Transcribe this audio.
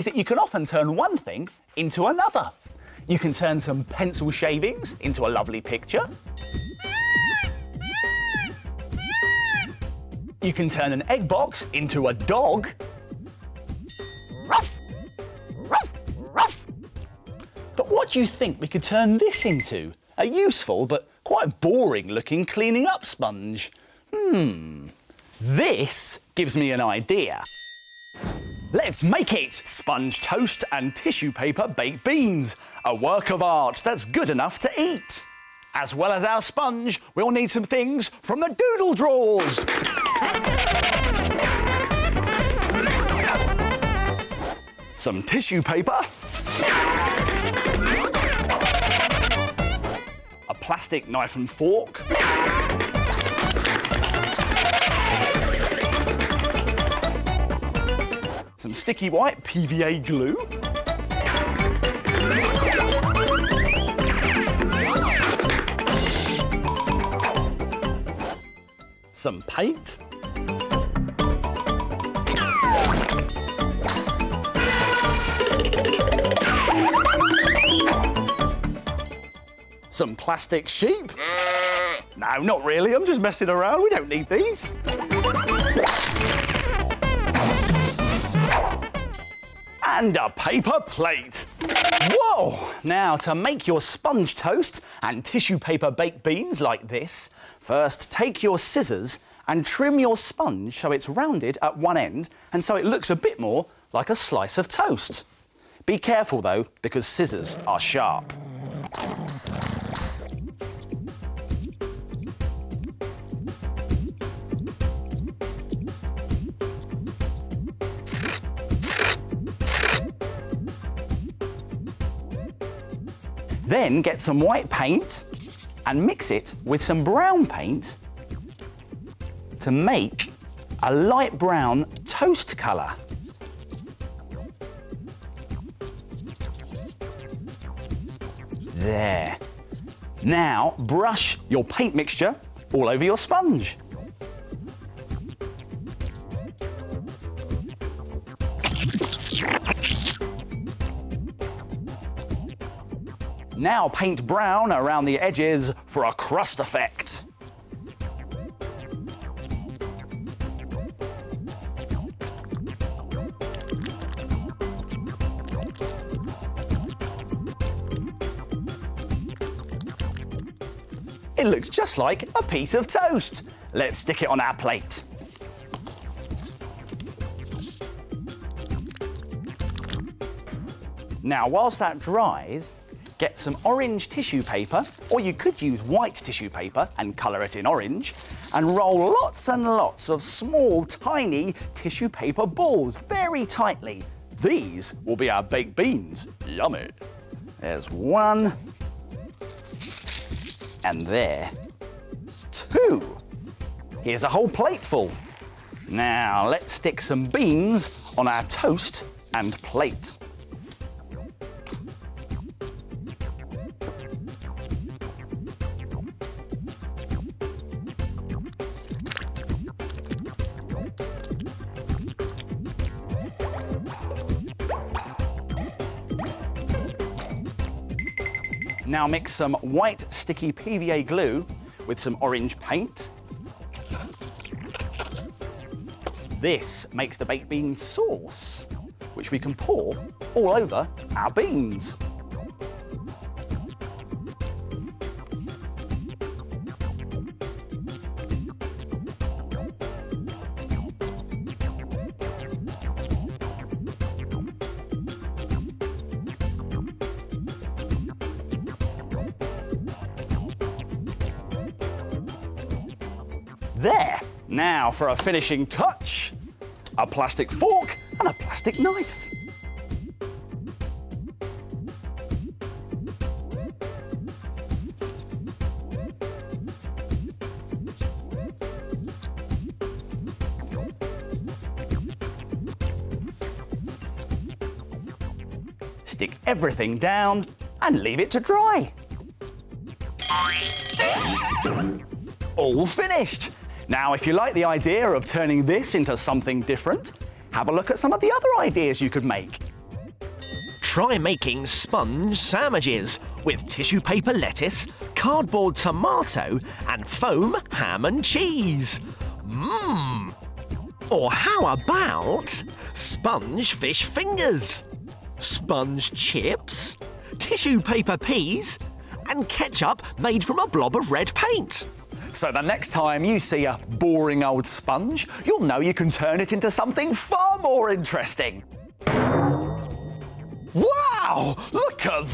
that you can often turn one thing into another. You can turn some pencil shavings into a lovely picture. You can turn an egg box into a dog. But what do you think we could turn this into? A useful but quite boring looking cleaning up sponge. This gives me an idea. Let's make it sponge toast and tissue paper baked beans, a work of art that's good enough to eat. As well as our sponge, we'll need some things from the doodle drawers. Some tissue paper. A plastic knife and fork. Some sticky white PVA glue. Some paint. Some plastic sheep. No, not really, I'm just messing around, we don't need these. And a paper plate. Whoa! Now, to make your sponge toast and tissue paper baked beans like this, first take your scissors and trim your sponge so it's rounded at one end and so it looks a bit more like a slice of toast. Be careful though, because scissors are sharp. Then get some white paint and mix it with some brown paint to make a light brown toast colour. There. Now brush your paint mixture all over your sponge. Now paint brown around the edges for a crust effect. It looks just like a piece of toast. Let's stick it on our plate. Now, whilst that dries, get some orange tissue paper, or you could use white tissue paper and colour it in orange, and roll lots and lots of small, tiny tissue paper balls very tightly. These will be our baked beans. Yummy. There's one. And there's two. Here's a whole plate full. Now, let's stick some beans on our toast and plate. Now mix some white sticky PVA glue with some orange paint. This makes the baked bean sauce, which we can pour all over our beans. There. Now for a finishing touch, a plastic fork and a plastic knife. Stick everything down and leave it to dry. All finished. Now, if you like the idea of turning this into something different, have a look at some of the other ideas you could make. Try making sponge sandwiches with tissue paper lettuce, cardboard tomato and foam ham and cheese. Mmm! Or how about sponge fish fingers, sponge chips, tissue paper peas and ketchup made from a blob of red paint? So the next time you see a boring old sponge, you'll know you can turn it into something far more interesting. Wow! Look at